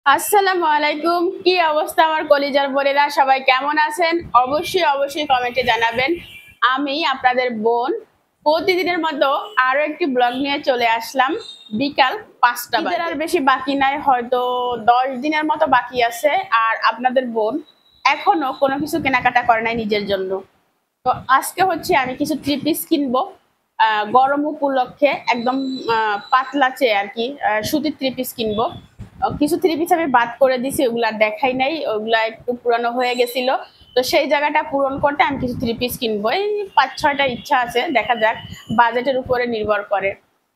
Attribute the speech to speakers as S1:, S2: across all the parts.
S1: আসসালামু আলাইকুম। কি অবস্থা আমার কলিজার বোনেরা, সবাই কেমন আছেন? অবশ্যই অবশ্যই কমেন্টে জানাবেন। আমি আপনাদের বোন প্রতিদিনের মতো আরো একটি ব্লগ নিয়ে চলে আসলাম বিকাল 5টা বাজে। আর বেশি বাকি নাই, হয়তো 10 দিনের মতো বাকি আছে। আর আপনাদের বোন এখনো কোনো কিছু কেনাকাটা করে নাই নিজের জন্য। তো আজকে হচ্ছে আমি কিছু থ্রি পিস কিনবো গরম উপলক্ষে, একদম পাতলা চেয়ে আর কি, সুতির থ্রি পিস কিনবো। কিছু থ্রি পিস আমি বাদ করে দিছি, ওগুলা দেখাই নাই, ওগুলা একটু পুরানো হয়ে গেছিল। তো সেই জায়গাটা পূরণ করতে আমি কিছু থ্রি পিস কিনবো, এই 5-6টা ইচ্ছা আছে, দেখা যাক, বাজেটের উপরে নির্ভর করে।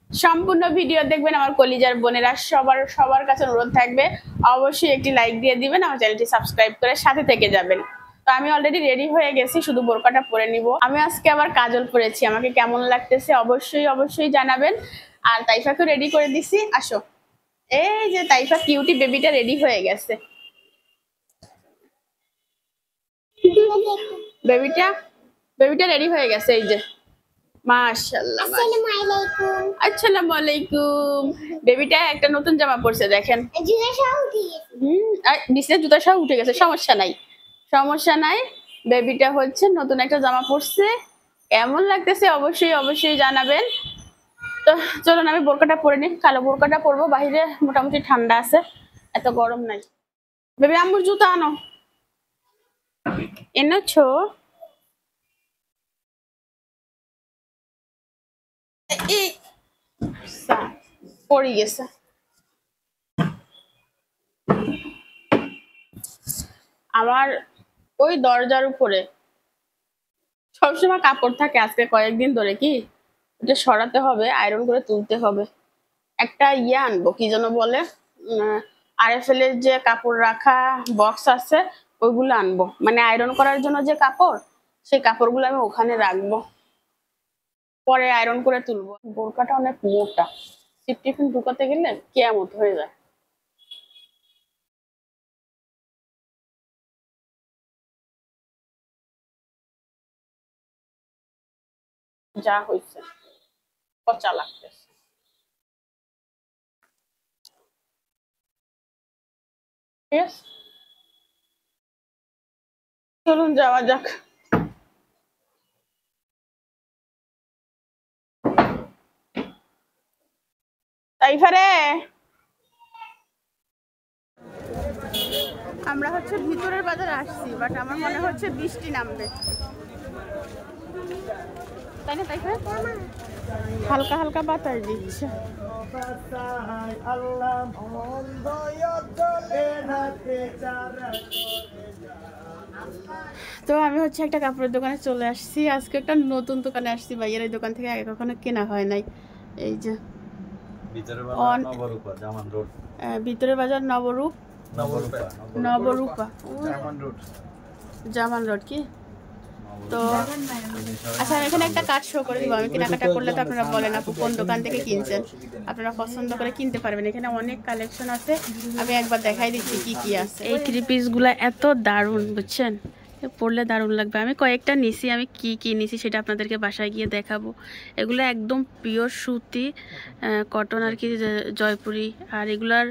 S1: সম্পূর্ণ ভিডিও দেখবেন আমার কলিজার বোনেরা, সবার সবার কাছে অনুরোধ থাকবে অবশ্যই একটি লাইক দিয়ে দিবেন, আমার চ্যানেলটি সাবস্ক্রাইব করে সাথে থেকে যাবেন। তো আমি অলরেডি রেডি হয়ে গেছি, শুধু বোরকাটা পরে নিব। আমি আজকে আবার কাজল পরেছি, আমাকে কেমন লাগতেছে অবশ্যই অবশ্যই জানাবেন। আর তাইফাকে রেডি করে দিছি, আসো। এই যে তাইফা কিউটি বেবিটা রেডি হয়ে গেছে। বেবিটা বেবিটা রেডি হয়ে গেছে, এই যে মাশাআল্লাহ। আসসালামু আলাইকুম। বেবিটা একটা নতুন জামা পরছে, দেখেন। বিছানায় জুতা সহ উঠে গেছে, সমস্যা নাই, সমস্যা নাই। বেবিটা হচ্ছে নতুন একটা জামা পরছে, কেমন লাগতেছে অবশ্যই অবশ্যই জানাবেন। তো চলুন আমি বোরকাটা পরে নিই, কালো বোরকাটা পরবো, বাইরে মোটামুটি ঠান্ডা আছে, এত গরম নাই। বেবি আম্মুর জুতা আনো, এনেছো? পড়ে গেছে। আমার ওই দরজার উপরে সবসময় কাপড় থাকে, আজকে কয়েকদিন ধরে কি এটা সরাতে হবে, আয়রন করে তুলতে হবে। একটা ইয়ে আনবো, কি যেন বলে, আরএফএল এর যে কাপড় রাখা বক্স আছে, ওইগুলো আনবো, মানে আয়রন করার জন্য যে কাপড়, সেই কাপড়গুলো আমি ওখানে রাখবো, পরে আয়রন করে তুলবো। বোরকাটা অনেক মোটা, টিফিন ঢুকাতে গেলে কেয়ামত হয়ে যায়। যা হয়েছে, পচা লাগতেছে। ঠিক আছে, চলুন যাওয়া যাক। তাইফারে, আমরা হচ্ছে ভিতরের বাজারে আসছি, বাট আমার মনে হচ্ছে বৃষ্টি নামবে, তাই না তাইফারে? হালকা হালকা বাতাস দিচ্ছে। তো আমি হচ্ছে একটা কাপড়ের দোকানে চলে আসছি, আজকে একটা নতুন দোকানে আসছি, ভাইয়ের এই দোকান থেকে আগে কখনো কেনা হয় নাই। এই যে ভিতরের বাজার নবরূপ, নবরূপা জামান রোড কি। তো আচ্ছা, আমি এখানে একটা কাজ শো করে দিব, আমি কেনাকাটা করলে তো আপনারা বলেন আপু কোন দোকান থেকে কিনছেন, আপনারা পছন্দ করে কিনতে পারবেন। এখানে অনেক কালেকশন আছে, আমি একবার দেখাই দিচ্ছি কি কি আছে। এই থ্রি পিসগুলো এত দারুণ, বুঝছেন, পরলে দারুণ লাগবে। আমি কয়েকটা নিছি, আমি কি কি নিছি সেটা আপনাদেরকে বাসায় গিয়ে দেখাবো। এগুলো একদম পিওর সুতি কটন আর কি, জয়পুরি। আর এগুলার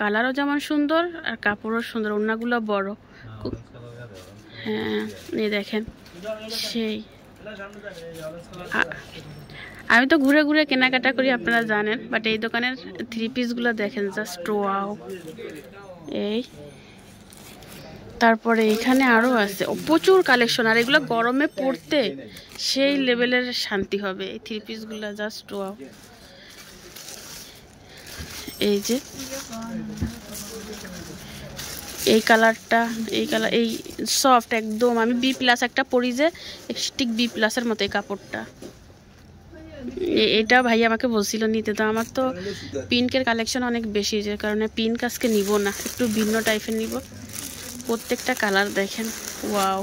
S1: কালারও যেমন সুন্দর আর কাপড়ও সুন্দর, ওড়নাগুলো বড়। হ্যাঁ, এই দেখেন, সেই আমি তো ঘুরে ঘুরে কেনাকাটা করি, আপনারা জানেন, বাট এই দোকানের থ্রি পিসগুলো দেখেন, জাস্ট ওয়াও। এই তারপরে এখানে আরো আছে প্রচুর কালেকশন, আর এগুলো গরমে পরতে সেই লেভেলের শান্তি হবে। এই থ্রি পিসগুলো জাস্ট ওয়াও। এই যে এই কালারটা, এই কালার, এই সফট একদম, আমি বি প্লাস একটা পরি, যে স্টিক বি প্লাসের মতো এই কাপড়টা। এটা ভাই আমাকে বলছিল নিতে, তো আমার তো পিঙ্কের কালেকশন অনেক বেশি, যে কারণে পিঙ্ক আজকে নিব না, একটু ভিন্ন টাইপের নিব। প্রত্যেকটা কালার দেখেন, ওয়াও।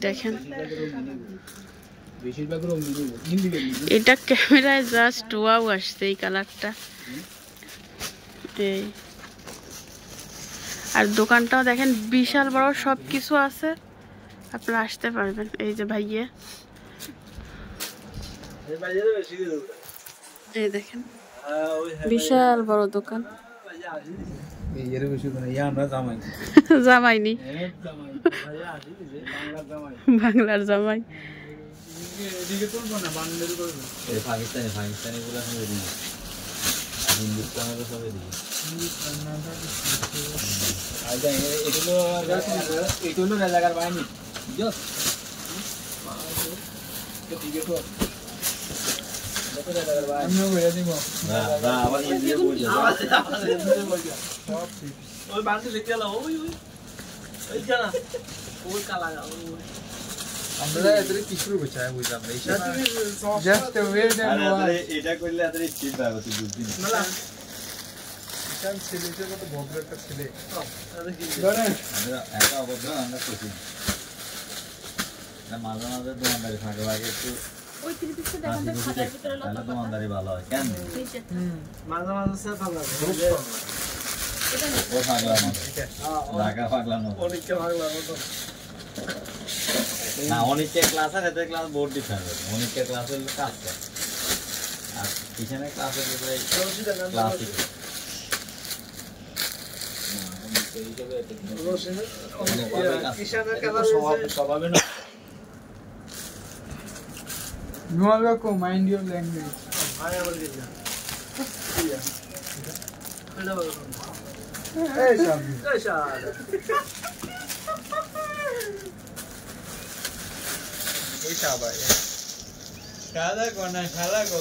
S1: দেখেন এটা ক্যামেরায় জাস্ট ওয়াও আসছে এই কালারটা। এই আর দোকানটাও দেখেন বিশাল বড়, সব কিছু আছে, আপনারা আসতে পারবেন। এই যে ভাইয়ে, এই দেখেন বিশাল বড় দোকান। জামাইনি বাংলার জামাই।
S2: আমরা এদের কি শুরু করছি আমি বুঝলাম না জাস্ট ওয়েট এন্ড ওয়াচ এটা করলে এত চিপ হবে তুই বুঝবি না ইশান ছেলের মতো ভদ্র একটা ছেলে ধরেন আমরা একা অভদ্র আমরা করছি না মাঝে মাঝে দোকানদারি ফাঁকে ফাঁকে একটু ওই ত্রিপিসটা দেখেন তো খাতার ভিতরে লতা দোকানদারি ভালো হয় কেন মাঝে মাঝে সে ভালো লাগে এটা না ও পাগলা না ঢাকা পাগলা না অনেককে পাগলা মতো না অনেককে ক্লাস আর এতে ক্লাস বোর্ড ডিফারেন্ট অনেককে ক্লাসের কাজ করে আর পিছনে ক্লাসের ভিতরে classic Nuovo mind your language. Hey, Shabi. Hey, Shabi. Hey, Shabi. Shala ko na, shala ko.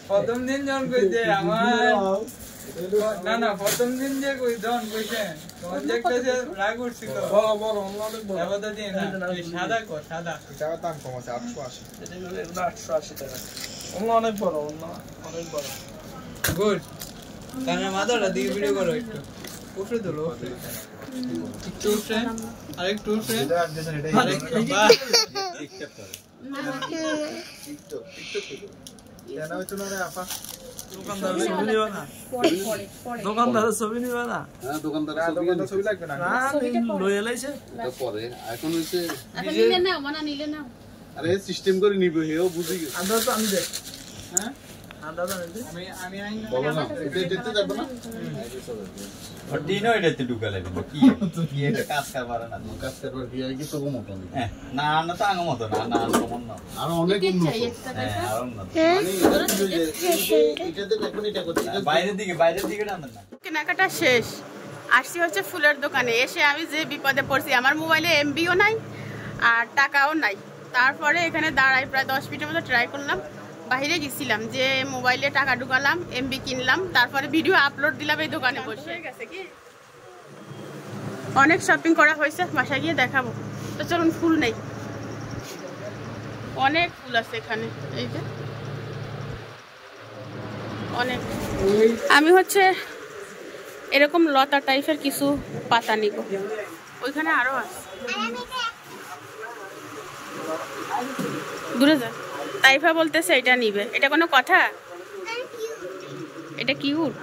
S2: প্রথম দিন যখন কইতে আমার না না প্রথম দিন যে কই যখন কইছে তখন দেখতেছে রাগ উঠছিল বড় বড় অনেক বড় এবারে দিন না সাদা কো সাদা এটা দাম কম আছে 880 এটা হলো 880 টাকা অনেক বড় অনেক বড় গুড কানে মাদারটা দিয়ে ভিডিও করো একটু উপরে ধরো একটু উপরে আরেকটু উপরে এটা অ্যাডজাস্ট এটা টিকটক করে টিকটক কেন হইতো না রে আপা দোকানদার ছবি নিবা না দোকানদার ছবি নিবা না হ্যাঁ দোকানদার ছবি লাগবে না না লই এলাইছে তো পরে এখন হইছে এখন নিলে না মানা নিলে না আরে সিস্টেম করে নিব হেও বুঝি গেছে আদা তো আমি দেখ হ্যাঁ আদা তো আমি আই না বলো না দেখতে যাব না আর দিন ওইটাতে ঢুকালে কি এটা কাজ করবার না কাজ করবার কি আই কি তো মত না না তো আঙ্গ মত না না কমন না আর অনেক উন্নত হ্যাঁ আর উন্নত মানে এটাতে দেখুন এটা করতে বাইরের দিকে না না
S1: কেনাকাটা শেষ আসছি হচ্ছে ফুলের দোকানে এসে আমি যে বিপদে পড়ছি আমার মোবাইলে এমবিও নাই আর টাকাও নাই তারপরে এখানে দাঁড়াই প্রায় 10 মিনিটের মতো ট্রাই করলাম বাইরে গেছিলাম যে মোবাইলে টাকা ঢুকালাম এমবি কিনলাম তারপরে ভিডিও আপলোড দিলাম এই দোকানে বসে গেছে কি অনেক শপিং করা হয়েছে বাসায় গিয়ে দেখাবো তো চলুন ফুল নেই অনেক ফুল আছে এখানে এই যে অনেক আমি হচ্ছে এরকম লতা টাইপের কিছু পাতা নিব ওইখানে আরো আছে দূরে যা তাইফা বলতেছে এটা নিবে এটা কোনো কথা এটা কিউট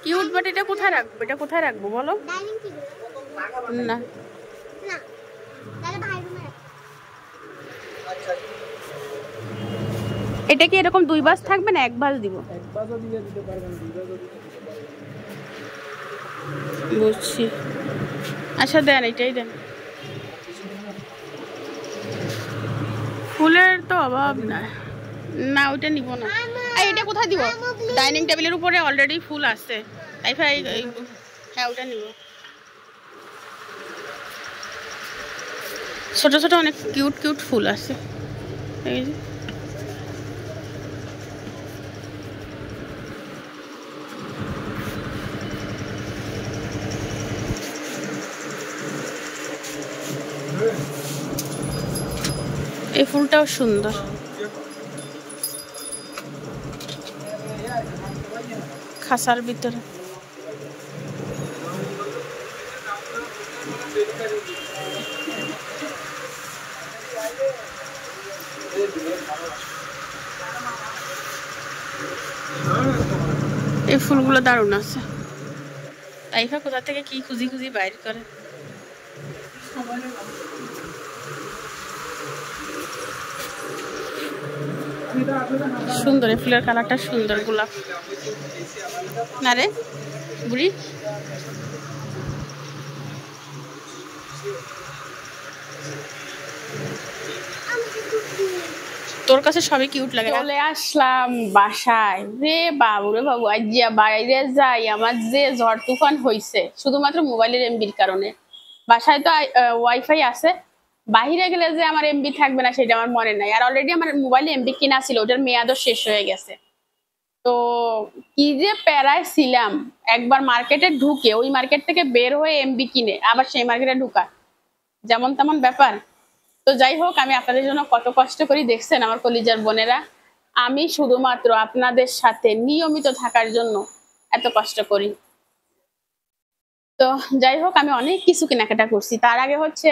S1: কিউট বাট এটা কোথায় রাখবো বলো না এটা কি এরকম 2 বাস থাকবে না 1 বাস দিব বুঝছি আচ্ছা দেন এটাই দেন ফুলের তো অভাব না ওইটা নিব না আর এটা কোথায় দিব ডাইনিং টেবিলের উপরে অলরেডি ফুল আছে তাই হ্যাঁ ওটা নিব ছোট ছোট অনেক কিউট ফুল আছে এই যে এই ফুলটাও সুন্দর খাসার ভিতরে এই ফুলগুলো দারুণ আছে তাইফা কোথা থেকে কি খুঁজি বাইর করে সুন্দর, এই ফুলের কালারটা সুন্দর, গোলাপ না রে বুড়ি। তোর কাছে সবই কিউট লাগে। চলে আসলাম বাসায়, রে বাবু রে বাবু, আজ বাইরে যাই আমার যে ঝড় তুফান হইছে শুধুমাত্র মোবাইলের এমবির কারণে। বাসায় তো ওয়াইফাই আছে, বাহিরে গেলে যে আমার এমবি থাকবে না সেটা আমার মনে নাই। আর অলরেডি আমার মোবাইলে এমবি কিনা ছিল, ওটার মেয়াদও শেষ হয়ে গেছে। তো কি যে প্যারায় ছিলাম, একবার মার্কেটে ঢুকে ওই মার্কেট থেকে বের হয়ে এমবি কিনে আবার সেই মার্কেটে ঢুকা, যেমন তেমন ব্যাপার। তো যাই হোক, আমি আপনাদের জন্য কত কষ্ট করি দেখছেন আমার কলিজার বোনেরা। আমি শুধুমাত্র আপনাদের সাথে নিয়মিত থাকার জন্য এত কষ্ট করি। তো যাই হোক, আমি অনেক কিছু কেনাকাটা করছি। তার আগে হচ্ছে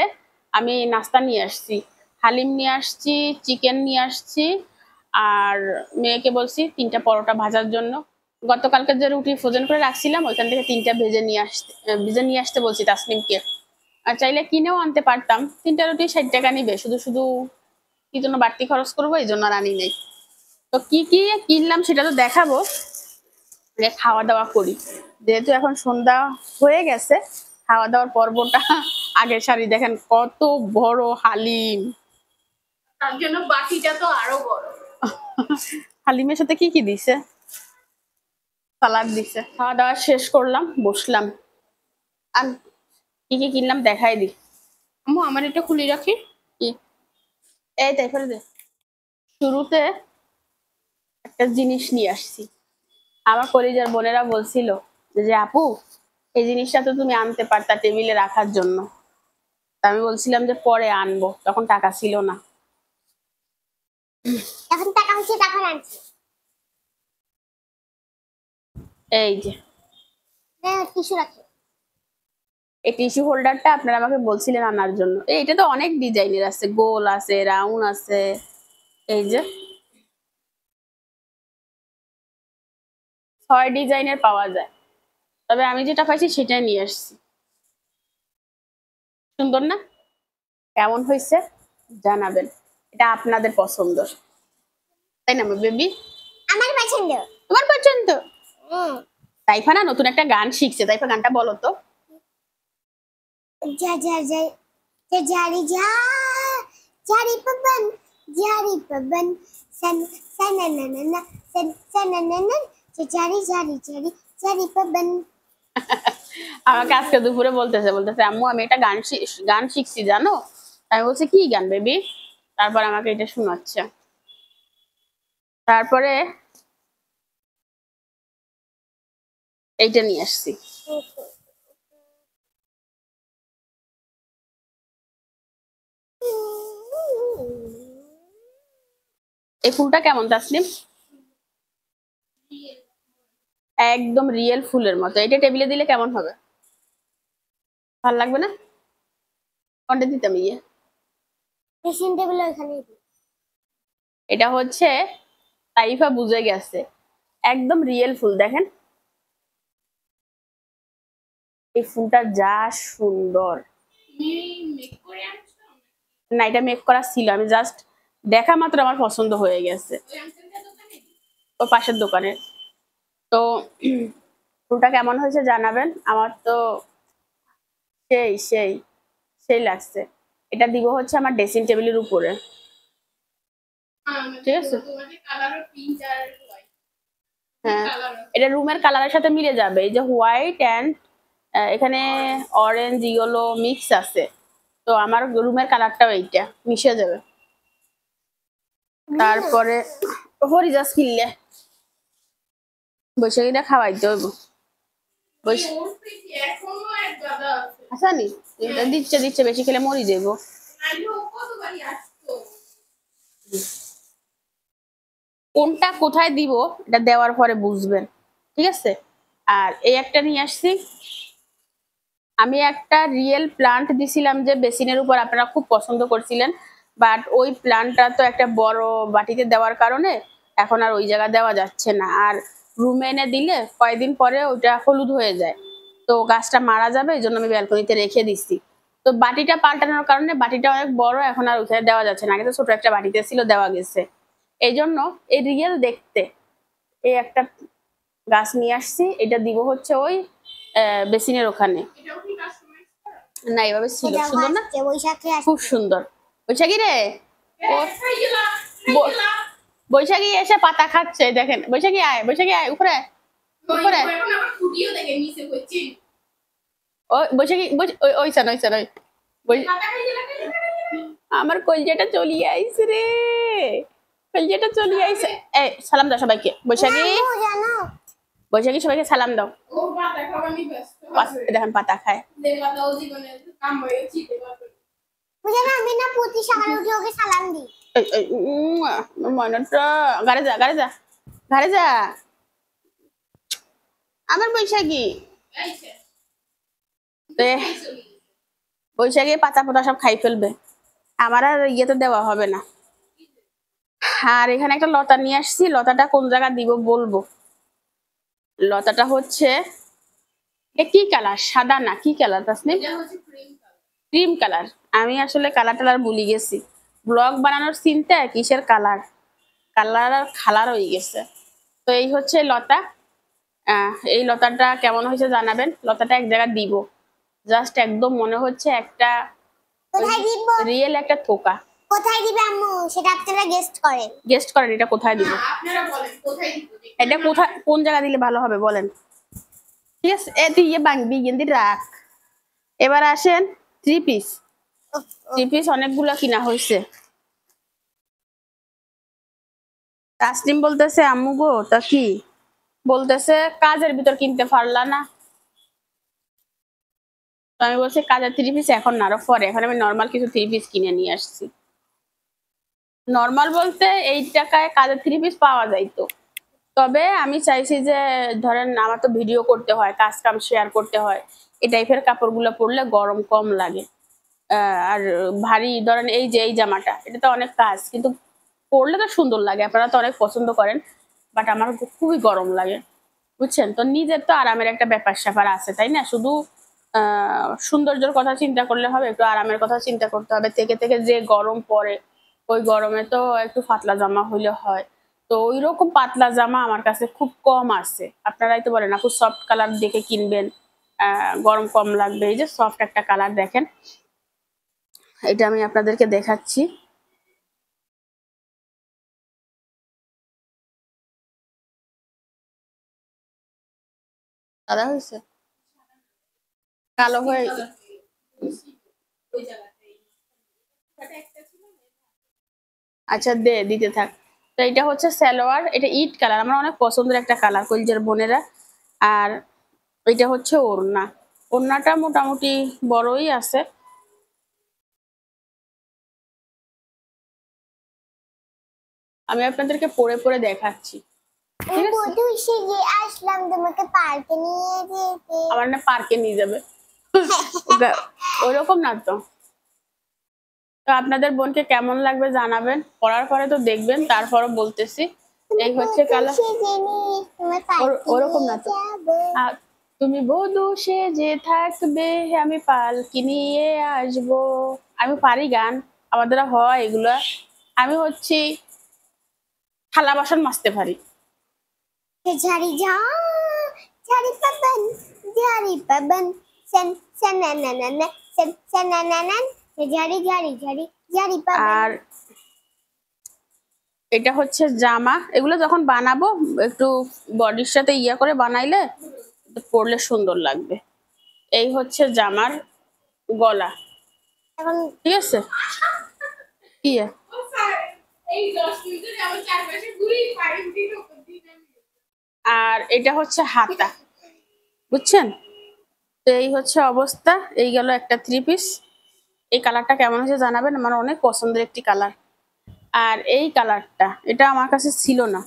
S1: আমি নাস্তা নিয়ে আসছি, হালিম নিয়ে আসছি, চিকেন নিয়ে আসছি, আর মেয়েকে বলছি 3টা পরোটা ভাজার জন্য। গতকালকে যে রুটি ফ্রোজেন করে রাখছিলাম ওইখান থেকে 3টা ভেজে নিয়ে আসতে বলছি তাসনিমকে। আর চাইলে কিনেও আনতে পারতাম, 3টা রুটি 60 টাকা নিবে, শুধু শুধু কি জন্য বাড়তি খরচ করবো, এই জন্য আর আনি নেই। তো কি কি কিনলাম সেটা তো দেখাবো, খাওয়া দাওয়া করি। যেহেতু এখন সন্ধ্যা হয়ে গেছে, খাওয়া দাওয়ার পর্বটা আগের সারি। দেখেন কত বড় হালিম, তার জন্য বাকিটা তো আরো বড়। হালিমের সাথে কি কি দিছে, সালাদ দিছে। খাওয়া দাওয়া শেষ করলাম, বসলাম। আর কি কি কিনলাম দেখাই দি। আম্মু আমার এটা খুলে রাখি। কি এই তাই ফেলে দে। শুরুতে একটা জিনিস নিয়ে আসছি, আমার কলিজার বোনেরা বলছিল যে আপু এই জিনিসটা তো তুমি আনতে পারতা টেবিলে রাখার জন্য। তা আমি বলছিলাম যে পরে আনবো, তখন টাকা ছিল না।
S3: এখন টাকা হচ্ছে, টাকা আনছি।
S1: এই যে
S3: টিস্যু রাখি।
S1: এই টিস্যু হোল্ডারটা আপনারা আমাকে বলছিলেন আনার জন্য। এইটা তো অনেক ডিজাইনের আছে, গোল আছে, রাউন্ড আছে, এই যে 6 ডিজাইনের পাওয়া যায়। তবে আমি যেটা পাইছি সেটাই নিয়ে আসছি। সুন্দর না? কেমন হয়েছে জানাবেন, এটা আপনাদের পছন্দ, তাই না বেবি?
S3: আমার পছন্দ।
S1: তোমার পছন্দ? তাইফা না নতুন একটা গান শিখছে, তাইফা গানটা বলো তো।
S3: যা যা যা যা জারি যা জারি পবন জারি পবন সন সনননন সন সনননন জারি জারি জারি জারি পবন।
S1: আমাকে আজকে দুপুরে বলতেছে আম্মু আমি একটা গান শিখছি জানো। আমি বলছি কি গান বেবি? তারপর আমাকে এটা শোনাচ্ছে। তারপরে এইটা নিয়ে আসছি। এই ফুলটা কেমন তাসনিম? একদম রিয়েল ফুলের মতো। এটা টেবিলে দিলে কেমন হবে? ভালো লাগবে না? কোনটা দিতাম ইয়ে?
S3: ড্রেসিং টেবিল ওখানে।
S1: এটা হচ্ছে তাইফা বুঝে গেছে, একদম রিয়েল ফুল। দেখেন এই ফুলটা যা সুন্দর। না এটা মেক করা ছিল, আমি জাস্ট দেখা মাত্র আমার পছন্দ হয়ে গেছে ও পাশের দোকানে। তো ফুলটা কেমন হয়েছে জানাবেন। আমার তো সেই সেই সেই লাগছে। এটা দিব হচ্ছে আমার ড্রেসিং টেবিলের উপরে, ঠিক আছে? হ্যাঁ এটা রুমের কালারের সাথে মিলে যাবে। এই যে হোয়াইট অ্যান্ড এখানে অরেঞ্জ ইয়েলো মিক্স আছে, তো আমার রুমের কালারটাও এইটা মিশে যাবে। তারপরে হরিজাস কিনলে বৈশাখীটা খাওয়াইতে হইব। আচ্ছা নি দিচ্ছে দিচ্ছে, বেশি খেলে মরি যাইব। কোনটা কোথায় দিব এটা দেওয়ার পরে বুঝবেন, ঠিক আছে? আর এই একটা নিয়ে আসছি, আমি একটা রিয়েল প্লান্ট দিছিলাম যে বেসিনের উপর, আপনারা খুব পছন্দ করছিলেন। বাট ওই প্লান্টটা তো একটা বড় বাটিতে দেওয়ার কারণে এখন আর ওই জায়গা দেওয়া যাচ্ছে না। আর রুমে এনে দিলে কয়েকদিন পরে ওটা হলুদ হয়ে যায়, তো গাছটা মারা যাবে, এই জন্য আমি ব্যালকনিতে রেখে দিচ্ছি। তো বাটিটা পাল্টানোর কারণে বাটিটা অনেক বড়, এখন আর ওখানে দেওয়া যাচ্ছে না। আগে তো ছোট একটা বাটিতে ছিল, দেওয়া গেছে। এই জন্য এই রিয়েল দেখতে এই একটা গাছ নিয়ে আসছি। এটা দিব হচ্ছে ওই বেসিনের ওখানে। না এভাবে ছিল, সুন্দর না?
S3: বৈশাখে
S1: খুব সুন্দর। বৈশাখী রে, বৈশাখী এসে পাতা খাচ্ছে, দেখেন। বৈশাখী আয়, বৈশাখী আয়, উপরে উপরে। ওই বৈশাখী ওইসান ওইসান ওই আমার কলজাটা চলিয়ে আইছে রে, কলজাটা চলিয়ে আইছে। এই সালাম দাও সবাইকে। বৈশাখী,
S3: জানো
S1: বৈশাখী সবাইকে সালাম দাও। দেখেন পাতা খায়।
S3: বুঝে আমি না প্রতি সকালে উঠে ওকে সালাম দিই।
S1: মনটা ঘরে যা, ঘরে যা, ঘরে যা আমার বৈশাখী। বৈশাখী পাতা পাতা সব খাই ফেলবে, আমার আর ইয়েতে দেওয়া হবে না। আর এখানে একটা লতা নিয়ে আসছি, লতাটা কোন জায়গা দিব বলবো। লতাটা হচ্ছে কি কালার, সাদা না কি কালার তাসনিম? Cream colour. আমি আসলে কালার টালার ভুলে গেছি, ব্লগ বানানোর চিন্তা কিসের কালার, কালার আর খালার হয়ে গেছে। তো এই হচ্ছে লতা। এই লতাটা কেমন হয়েছে জানাবেন। লতাটা এক জায়গায় দিব, জাস্ট একদম মনে হচ্ছে একটা
S3: কোথায় দিব?
S1: রিয়েল একটা থোকা।
S3: কোথায় দিবে আম্মু সেটা আপনারা গেস্ট করেন।
S1: গেস্ট করেন এটা কোথায় দিব।
S4: আপনারা বলেন কোথায় দিব?
S1: এটা কোথায়, কোন জায়গা দিলে ভালো হবে বলেন। ঠিক আছে, এ তুই ইয়ে ভাঙবি গেন্দি রাখ। এবার আসেন থ্রি পিস। থ্রি পিস অনেকগুলো কিনা হয়েছে। তাসনিম বলতেছে আম্মু গো তা কি বলতেছে, কাজের ভিতর কিনতে পারলা না? তো আমি বলছি কাজের থ্রি পিস এখন না, আরো পরে। এখন আমি নর্মাল কিছু থ্রি পিস কিনে নিয়ে আসছি। নর্মাল বলতে এই টাকায় কাজের থ্রি পিস পাওয়া যাইতো, তবে আমি চাইছি যে ধরেন আমার তো ভিডিও করতে হয়, কাজ কাম শেয়ার করতে হয়, এই টাইপের কাপড়গুলো পরলে গরম কম লাগে। আর ভারী ধরেন এই যে এই জামাটা, এটা তো অনেক কাজ, কিন্তু পরলে তো সুন্দর লাগে, আপনারা তো অনেক পছন্দ করেন, বাট আমার খুবই গরম লাগে, বুঝছেন? তো নিজের তো আরামের একটা ব্যাপার স্যাপার আছে, তাই না? শুধু সৌন্দর্যের কথা চিন্তা করলে হবে, একটু আরামের কথা চিন্তা করতে হবে। থেকে থেকে যে গরম পড়ে, ওই গরমে তো একটু পাতলা জামা হইলে হয়। তো ওই রকম পাতলা জামা আমার কাছে খুব কম আছে। আপনারাই তো বলেন আপু সফট কালার দেখে কিনবেন, গরম কম লাগবে। এই যে সফট একটা কালার দেখেন, এটা আমি আপনাদেরকে দেখাচ্ছি। সাদা হয়েছে, কালো হয়ে
S4: ওই জায়গাটাই একটা ছিল।
S1: আচ্ছা দিতে থাক। তো এটা হচ্ছে সালোয়ার, এটা ইট কালার, আমার অনেক পছন্দের একটা কালার কলজের বোনেরা। আর এটা হচ্ছে ওড়না, ওড়নাটা মোটামুটি বড়ই আছে। আমি আপনাদেরকে পরে পরে দেখাচ্ছি। ঠিক আছে,
S3: বধূ সেজে আসলাম তোমাকে পার্কে নিয়ে যেতে।
S1: আমার না পার্কে নিয়ে যাবে ওইরকম না তো। তো আপনাদের বোনকে কেমন লাগবে জানাবেন, পড়ার পরে তো দেখবেন, তারপরও বলতেছি। এই হচ্ছে কালার,
S3: সেজে নিয়ে তোমার পার্কে
S1: ওরকম না
S3: নিয়ে
S1: তো।
S3: যাবো।
S1: তুমি বধূ সেজে থাকবে, আমি পালকি নিয়ে আসবো। আমি পারি গান, আমার দ্বারা হয় এগুলা। আমি হচ্ছি থালা বাসন মাজতে পারি।
S3: ঝাড়ি ঝা ঝাড়ি পাবন ঝাড়ি পাবন সেন সেনানানানা সেন সেনানানান ঝাড়ি ঝাড়ি ঝাড়ি ঝাড়ি পাবন।
S1: আর এটা হচ্ছে জামা, এগুলো যখন বানাবো একটু বডির সাথে ইয়া করে বানাইলে পরলে সুন্দর লাগবে। এই হচ্ছে জামার গলা,
S3: এখন
S1: ঠিক আছে? কি
S4: এই 10 মিনিটে আমার চারপাশে ঘুরি পাড়ি দিন উপর দিন আমি।
S1: আর এটা হচ্ছে হাতা, বুঝছেন? তো এই হচ্ছে অবস্থা। এই গেল একটা থ্রি পিস। এই কালারটা কেমন হয়েছে জানাবেন, আমার অনেক পছন্দের একটি কালার। আর এই কালারটা, এটা আমার কাছে ছিল না,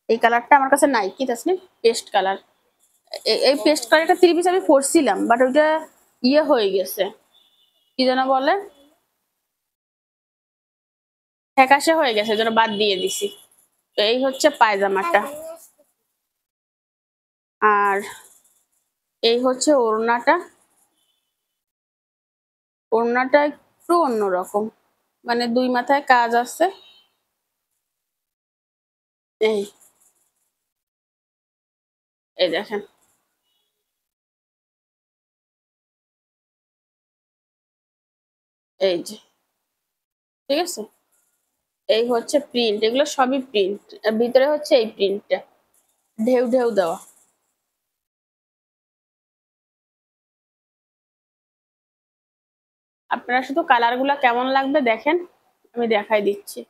S1: এই কালারটা আমার কাছে নাই। কি তাসনিম? Paste colour. এই পেস্ট কালারটা থ্রি পিস আমি পরছিলাম, বাট ওইটা ইয়ে হয়ে গেছে, কি যেন বলে, ফ্যাকাশে হয়ে গেছে, যেন বাদ দিয়ে দিছি। তো এই হচ্ছে পায়জামাটা। আর এই হচ্ছে ওড়নাটা, ওড়নাটা একটু অন্যরকম, মানে দুই মাথায় কাজ আছে। এই এই দেখেন, এই যে, ঠিক আছে। এই হচ্ছে প্রিন্ট, এগুলো সবই প্রিন্ট। ভিতরে হচ্ছে এই প্রিন্টটা, ঢেউ ঢেউ দেওয়া। আপনারা শুধু কালার গুলা কেমন লাগবে দেখেন, আমি দেখাই দিচ্ছি।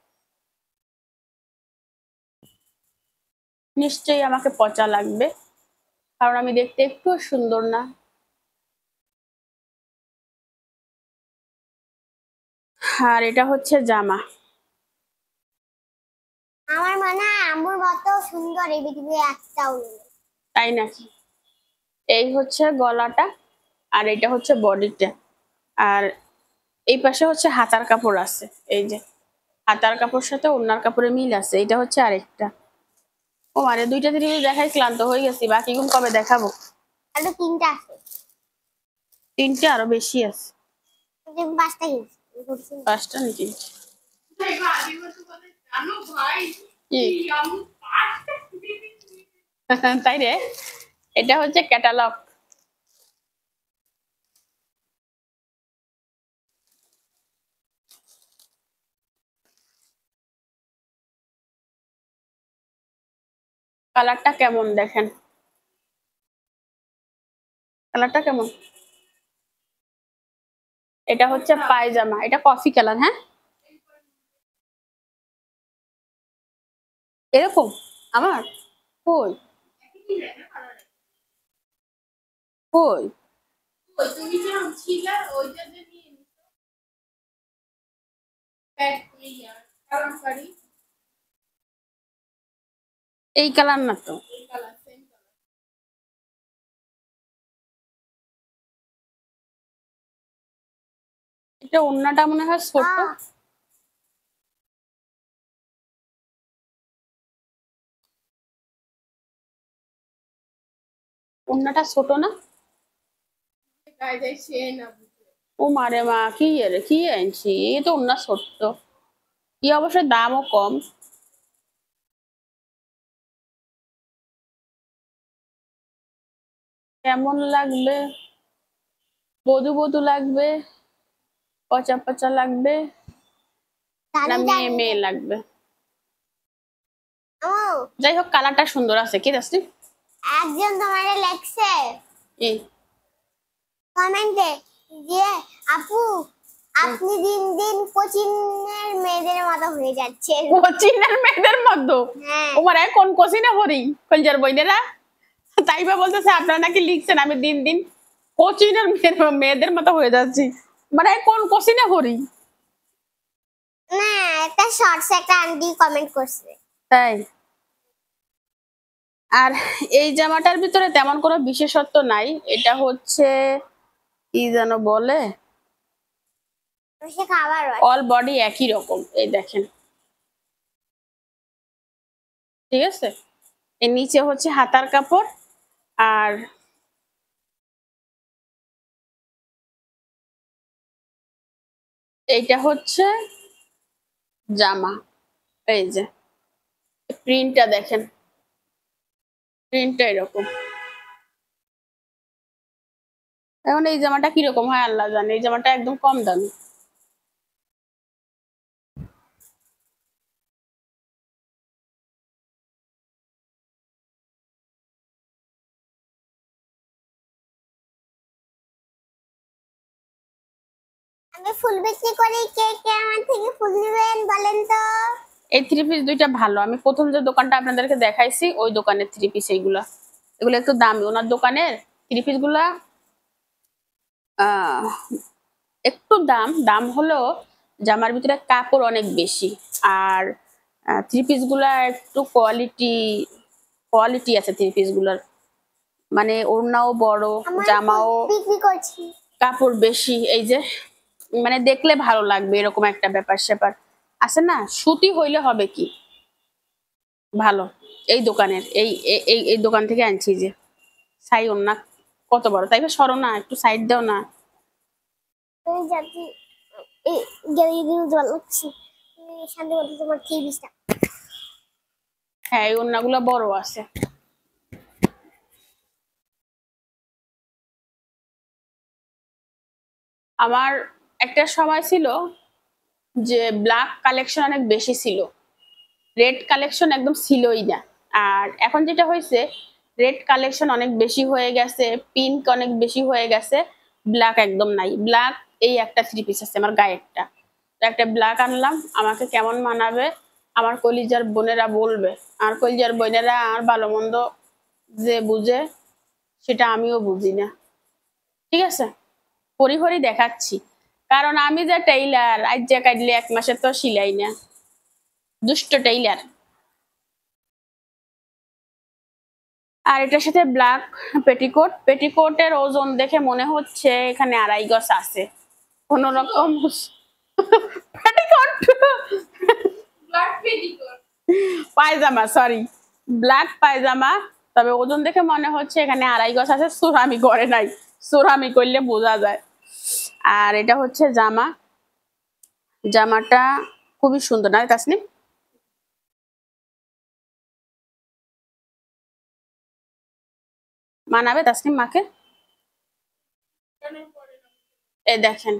S1: নিশ্চয়ই আমাকে পচা লাগবে, কারণ আমি দেখতে একটু সুন্দর না। আর এটা হচ্ছে জামা।
S3: আমার মনে হয় আম্মুর মতো সুন্দর এই পৃথিবীতে একটাও নেই।
S1: তাই নাকি? এই হচ্ছে গলাটা, আর এটা হচ্ছে বডিটা, আর এই পাশে হচ্ছে হাতার কাপড় আছে। এই যে হাতার কাপড় সাথে ওড়নার কাপড়ে মিল আছে। এটা হচ্ছে আরেকটা। ও মানে দুইটা থ্রি দেখাই ক্লান্ত হয়ে গেছি, বাকি কোন কবে দেখাবো?
S3: আরো তিনটা আছে,
S1: তিনটে আরো বেশি আছে।
S3: তুমি পাঁচটা কিনছি।
S1: পাঁচটা নাকি?
S4: ভাই ভাই মতো কথা জানো ভাই,
S1: কি?
S4: কি আমি পাঁচটা দিদি
S1: তাই রে, এটা হচ্ছে ক্যাটালগ। কালারটা কেমন দেখেন, কালারটা কেমন। এটা হচ্ছে পায়জামা, এটা কফি কালার। হ্যাঁ এরকম আমার কই কই
S4: ওই তুমি যখন ছিলে ওইটা যে নিয়ে নিছো প্যাক ইয়া কারণ করি
S1: এই কালার না তো।
S4: এই কালার সেম কালার।
S1: এটা ওড়নাটা মনে হয় ছোট। ওড়নাটা ছোট না?
S4: গায়ে যায় সে না বুঝে।
S1: ও মারে মা, কি এর কি আনছি, এ তো ওড়না ছোট্ট, কি অবশ্য দামও কম। কেমন লাগবে, বধু বধু লাগবে, পচা পচা লাগবে, না মেয়ে মেয়ে লাগবে?
S3: ও
S1: যাই হোক, কালারটা সুন্দর আছে। কি দেখছি
S3: একজন তোমারে লেখছে
S1: এই
S3: কমেন্টে যে আপু আপনি দিন দিন কোচিনের মেয়েদের মতো হয়ে যাচ্ছেন।
S1: কোচিনের মেয়েদের মধ্যে?
S3: হ্যাঁ
S1: ও মারে কোন কোচিনে হরি কলজার বইনেরা, তাই বা বলতেছে আপনারা নাকি লিখছেন আমি দিন দিন কোচিনের মেয়েদের মতো হয়ে যাচ্ছি। মানে কোন কোচিনে হরি?
S3: না, একটা শর্টস একটা আন্টি কমেন্ট করছে।
S1: তাই? আর এই জামাটার ভিতরে তেমন কোনো বিশেষত্ব নাই। এটা হচ্ছে কি যেন বলে,
S3: সে খাবার
S1: অল বডি একই রকম। এই দেখেন, ঠিক আছে। এর নিচে হচ্ছে হাতার কাপড়, আর এইটা হচ্ছে জামা। এই যে প্রিন্টটা দেখেন, প্রিন্টটা এরকম। এখন এই জামাটা কিরকম হয় আল্লাহ জানে, এই জামাটা একদম কম দামি।
S3: আমি ফুল বিক্রি করি, কে কে আমার থেকে ফুল নেবেন বলেন তো।
S1: এই থ্রি পিস দুইটা ভালো। আমি প্রথম যে দোকানটা আপনাদেরকে দেখাইছি ওই দোকানের থ্রি পিস এইগুলা, এগুলো একটু দামি। ওনার দোকানের থ্রি পিস গুলা আহ একটু দাম দাম হলেও জামার ভিতরে কাপড় অনেক বেশি। আর থ্রি পিস গুলা একটু কোয়ালিটি আছে থ্রি পিস গুলার। মানে ওড়নাও বড়,
S3: আমার
S1: জামাও
S3: ফুল বিক্রি করছি।
S1: কাপড় বেশি। এই যে মানে দেখলে ভালো লাগবে এরকম একটা ব্যাপার স্যাপার আছে না। সুতি হইলে হবে কি ভালো। এই দোকানের এই এই এই এই দোকান থেকে আনছি। যে সাই ওড়না কত বড়, তাই বা সরো না, একটু সাইড দাও না।
S3: তুমি যাচ্ছি এই গেলে গেলে ভালো লাগছে। শান্তি মতো তোমার কি বিষটা
S1: হ্যাঁ এই ওড়নাগুলো বড় আছে। আমার একটা সময় ছিল যে ব্ল্যাক কালেকশন অনেক বেশি ছিল, রেড কালেকশন একদম ছিলই না। আর এখন যেটা হয়েছে, রেড কালেকশন অনেক বেশি হয়ে গেছে, পিঙ্ক অনেক বেশি হয়ে গেছে, ব্ল্যাক একদম নাই। ব্ল্যাক এই একটা 3 পিস আছে আমার গায়েরটা, তো একটা ব্ল্যাক আনলাম, আমাকে কেমন মানাবে আমার কলিজার বোনেরা বলবে। আর কলিজার বোনেরা আর ভালো মন্দ যে বুঝে সেটা আমিও বুঝি না, ঠিক আছে। পরিহরি দেখাচ্ছি, কারণ আমি যে টেইলার আজ যে কাটলে 1 মাসে তো সিলাই না, দুষ্ট টেইলার। আর এটার সাথে ব্ল্যাক পেটিকোট, পেটিকোটের ওজন দেখে মনে হচ্ছে এখানে 2.5 গজ আছে কোন রকম পেটিকোট
S4: ব্ল্যাক পেটিকোট
S1: পায়জামা, সরি ব্ল্যাক পায়জামা, তবে ওজন দেখে মনে হচ্ছে এখানে 2.5 গজ আছে। সুরামি করে নাই, সুরামি করলে বোঝা যায়। আর এটা হচ্ছে জামা, জামাটা খুবই সুন্দর না তাসনিম? মানাবে তাসনিম মাকে? এই দেখেন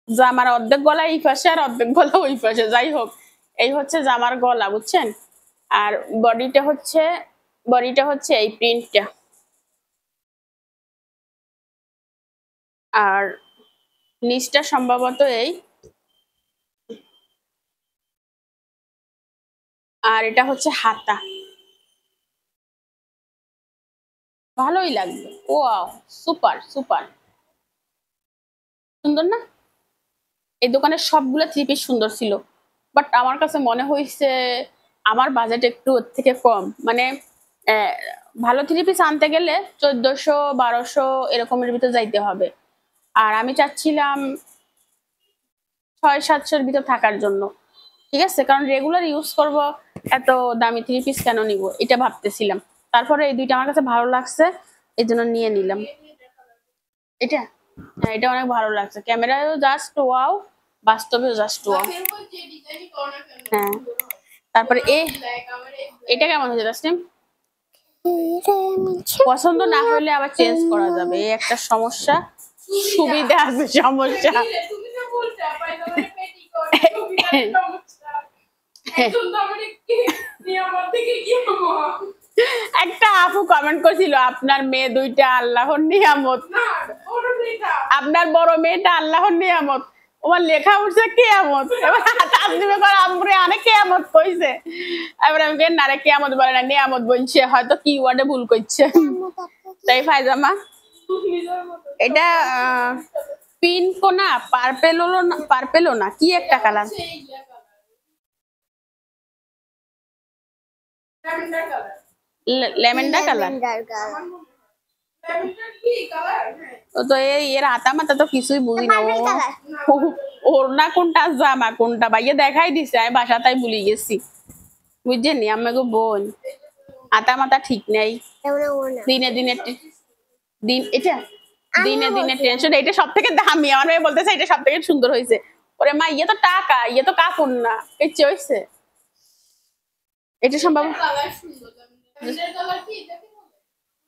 S1: জামার অর্ধেক গলা এই পাশে আর অর্ধেক গলা ওই পাশে, যাই হোক এই হচ্ছে জামার গলা, বুঝছেন। আর বডিটা হচ্ছে এই প্রিন্টটা, আর নিচটা সম্ভবত এই, আর এটা হচ্ছে হাতা। ভালোই লাগবে, ওয়াও সুপার সুপার, সুন্দর না? এই দোকানের সবগুলো 3 পিস সুন্দর ছিল, বাট আমার কাছে মনে হয়েছে আমার বাজেট একটু ওর থেকে কম। মানে ভালো 3 পিস আনতে গেলে 1400-1200 এরকমের ভিতরে যাইতে হবে, আর আমি চাচ্ছিলাম 600-700 ভিতর থাকার জন্য, ঠিক আছে। কারণ রেগুলার ইউজ করব, এত দামি 3 পিস কেন নিব এটা ভাবতেছিলাম। তারপরে এই দুইটা আমার কাছে ভালো লাগছে, এই জন্য নিয়ে নিলাম। এটা হ্যাঁ এটা অনেক ভালো লাগছে, ক্যামেরায়ও জাস্ট ওয়াও, বাস্তবেও জাস্ট ওয়াও।
S4: যে ডিজাইন করনা কেন
S1: হ্যাঁ তারপরে এটা কেমন হয়েছে তাসনিম? পছন্দ না হলে আবার চেঞ্জ করা যাবে, এই একটা সমস্যা, সুবিধা আছে সমস্যা।
S4: তুমি তো বলতে পায়জামার পেটিকোট সুবিধার সমস্যা একদম তো আমাদের নিয়ম থেকে কি হবো
S1: একটা আপু কমেন্ট করেছিল আপনার মেয়ে দুইটা আল্লাহর নিয়ামত,
S4: না ওর এটা
S1: আপনার বড় মেয়েটা আল্লাহর নিয়ামত, ওর লেখা উঠছে কিয়ামত। এবার তাসনিমে করে আমরে অনেক কিয়ামত কইছে, এবার আমি কেন না রে কিয়ামত বলে না নিয়ামত বলছে, হয়তো কি ওয়ার্ডে ভুল করছে। তাই পায়জামা
S4: নিজের মতো
S1: এটা পিঙ্কও না, পার্পেলও না, কি একটা কালার,
S4: সেই কালার ল্যাভেন্ডার কালার
S1: লেমেন্ডা কালার।
S4: ল্যাভেন্ডার কি কালার
S1: তো এর হাতা মাথা তো কিছুই বুঝি না, ওর না কোনটা জামা কোনটা ভাইয়া দেখাই দিছে, আমি বাসা তাই ভুলে গেছি, বুঝছেন আমাকে বোন হাতা মাথা ঠিক নেই, দিনে দিনে এটা দিনে দিনে টেনশন। এটা সব থেকে দামি, আমার মেয়ে বলতেছে এটা সব থেকে সুন্দর হয়েছে। ওরে মা ইয়ে তো টাকা, ইয়ে তো কাপড় না, ইচ্ছে হয়েছে এটা সম্ভব।
S4: কালার সুন্দর ল্যাভেন্ডার কালার কি এটা কি বলে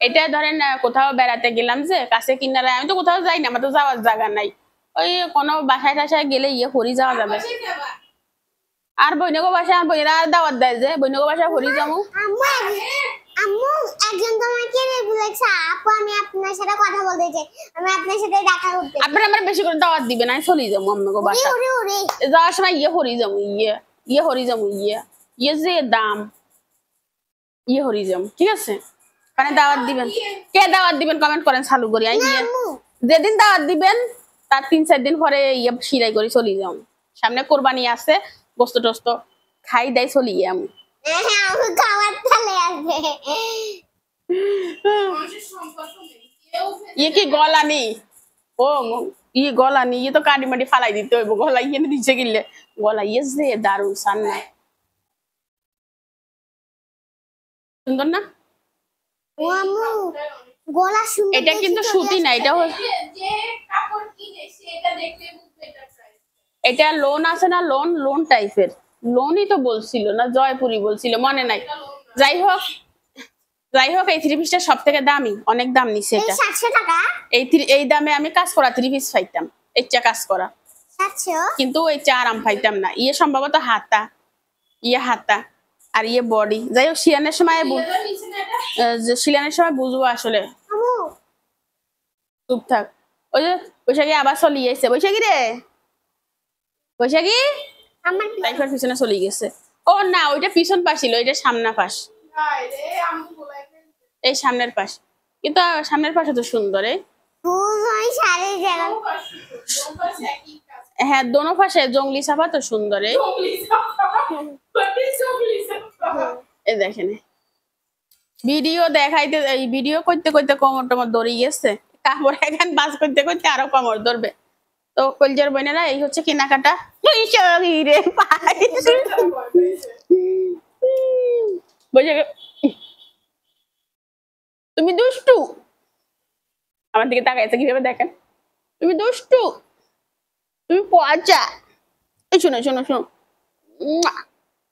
S1: এটা ধরেন কোথাও বেড়াতে গেলাম যে কাছে কিনারে, আমি তো কোথাও যাই না, আমার তো যাওয়ার জায়গা নাই, ওই কোনো বাসায় টাসায় গেলে ইয়ে হরি যাওয়া যাবে।
S4: পাশে যাবা
S1: আর বৈনগো বাসায় আর বইনেরা দাওয়াত দেয় যে বৈনগো বাসায় হরি যাবো।
S3: আম্মু একজন তোমাকে বলেছে আপু আমি আপনার সাথে কথা বলতে চাই, আমি আপনার সাথে দেখা করতে চাই।
S1: আপনারা আমার বেশি করে দাওয়াত দিবেন, আমি চলে যাবো আমাকে বাসা,
S3: ওরে ওরে
S1: যাওয়ার সময় ইয়ে হরি যাবো, ইয়ে হরি যাবো, ইয়ে যে দাম ইয়ে হরি যাবো, ঠিক আছে। মানে দাওয়াত দিবেন, কে দাওয়াত দিবেন কমেন্ট করেন চালু করি, আমি ইয়ে
S3: আম্মু
S1: যেদিন দাওয়াত দিবেন তার 3-4 দিন পরে ইয়ে সিলাই করে চলে যাও, সামনে কোরবানি আছে, গোস্ত টোস্ত খাই দাই চলি আমি।
S3: হ্যাঁ আমি খাবার চলে আসবে।
S4: মানুষের সম্পর্ক নেই কেউ
S1: ইয়ে কি গলা নি, ও ইয়ে গলা নি, ইয়ে তো কাটি মাটি ফালাই দিতে হইব, গলা ইয়ে দিচ্ছে গিলে গলা ইয়ে যে দারুন সান্না, সুন্দর না?
S3: ও আম্মু গলা সুন্দর।
S1: এটা কিন্তু সুতি না, এটা
S4: যে কাপড় কিনে সেটা দেখলে বুঝবে এটা প্রাইস
S1: এটা লোন আছে না, লোন টাইপের, লোনই তো বলছিল না জয়পুরি বলছিল মনে নাই। যাই হোক এই থ্রি পিসটা সব থেকে দামি, অনেক দাম নিছে
S3: এই
S1: এটা।
S3: 700 টাকা।
S1: এই দামে আমি কাজ করা থ্রি পিস পাইতাম, এইটা কাজ করা,
S3: 700।
S1: কিন্তু ওই চা আরাম পাইতাম না। ইয়ে সম্ভবত হাতা, হাতা আর বডি। যাই হোক শিলানের সময় শিলানের সময় বুঝবো আসলে।
S3: আমু
S1: চুপ থাক। ওই যে বৈশাখী আবার চলিয়ে এসছে। বৈশাখী রে, বৈশাখী
S3: আমার
S1: লাইফের পিছনে চলে গেছে। ও না, ওইটা পিছন পাশ ছিল, ওইটা সামনা পাশ, এই সামনের পাশ। কিন্তু সামনের পাশে তো সুন্দর।
S3: ফুল ওই শাড়ি জায়গা।
S1: হ্যাঁ দোনো পাশে জঙ্গলি সাফা তো সুন্দর। এই দেখেন ভিডিও দেখাইতে, এই ভিডিও করতে করতে কোমর টোমর দৌড়ে গেছে, কাপড় এখন বাস করতে করতে আরো কোমর ধরবে। তো কলজার বোনেরা এই হচ্ছে কেনাকাটা। তুমি দুষ্টু, আমার দিকে তাকাইছে কিভাবে দেখেন। তুমি দুষ্টু, তুমি পচা। এই শোনো শোনো শোনো,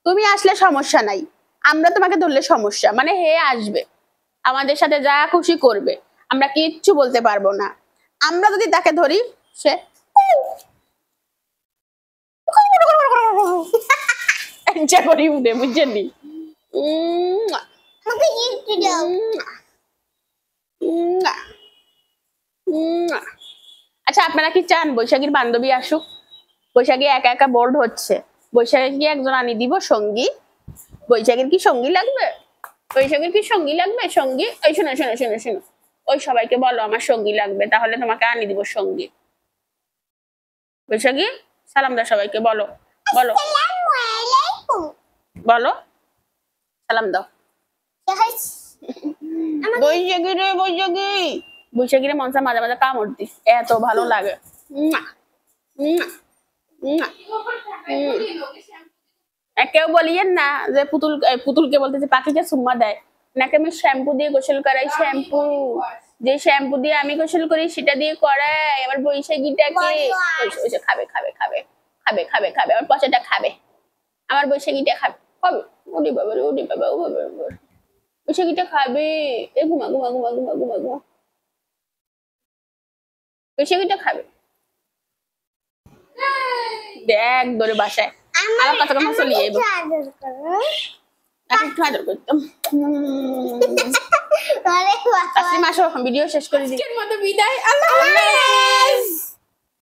S1: তুমি আসলে সমস্যা নাই, আমরা তোমাকে ধরলে সমস্যা। মানে হে আসবে আমাদের সাথে যা খুশি করবে, আমরা কিচ্ছু বলতে পারবো না। আমরা যদি তাকে ধরি সে করি উঠে, বুঝছেন নি?
S3: আমাকে একটু দাও।
S1: আচ্ছা আপনারা কি চান বৈশাখীর বান্ধবী আসুক? বৈশাখী একা একা বোর্ড হচ্ছে, বৈশাখী কি একজন আনি দিব সঙ্গী? বৈশাখীর কি সঙ্গী লাগবে? বৈশাখীর কি সঙ্গী লাগবে? সঙ্গী ওই শোনো শোনো শোনো শোনো, ওই সবাইকে বলো আমার সঙ্গী লাগবে, তাহলে তোমাকে আনি দিব সঙ্গী। বৈশাখী সালাম দাও সবাইকে, বলো বলো
S3: আসসালামু আলাইকুম।
S1: বলো সালাম দাও। বৈশাখী রে, বৈশাখী, বৈশাখী রে মনসা মাঝে মাঝে কামড় দিস, এত ভালো লাগে। কেউ বলিয়েন না যে পুতুলকে বলতেছে পাখিকে সুম্মা দেয় নাকি আমি শ্যাম্পু দিয়ে গোসল করাই। শ্যাম্পু, যে শ্যাম্পু দিয়ে আমি গোসল করি সেটা দিয়ে করাই আমার বৈশাখীটাকে। খাবে খাবে খাবে খাবে খাবে খাবে, আমার পচাটা খাবে, আমার বৈশাখীটা খাবে। খাবে, ওরে বাবা রে, ওরে বাবা, ও বাবা, বৈশাখীটা খাবে। এ ঘুমা ঘুমা ঘুমা ঘুমা ঘুমা ঘুমা, বৈশাখীটা খাবে। দেখ ধরে বাসায় আমার কথা কথা চলিয়ে
S3: একটু আদর করো।
S1: একটু আদর করতাম।
S3: আরে বাবা।
S1: তাসলিমা আসো, ভিডিও শেষ করে দিই।
S4: বিদায়, আল্লাহ হাফেজ।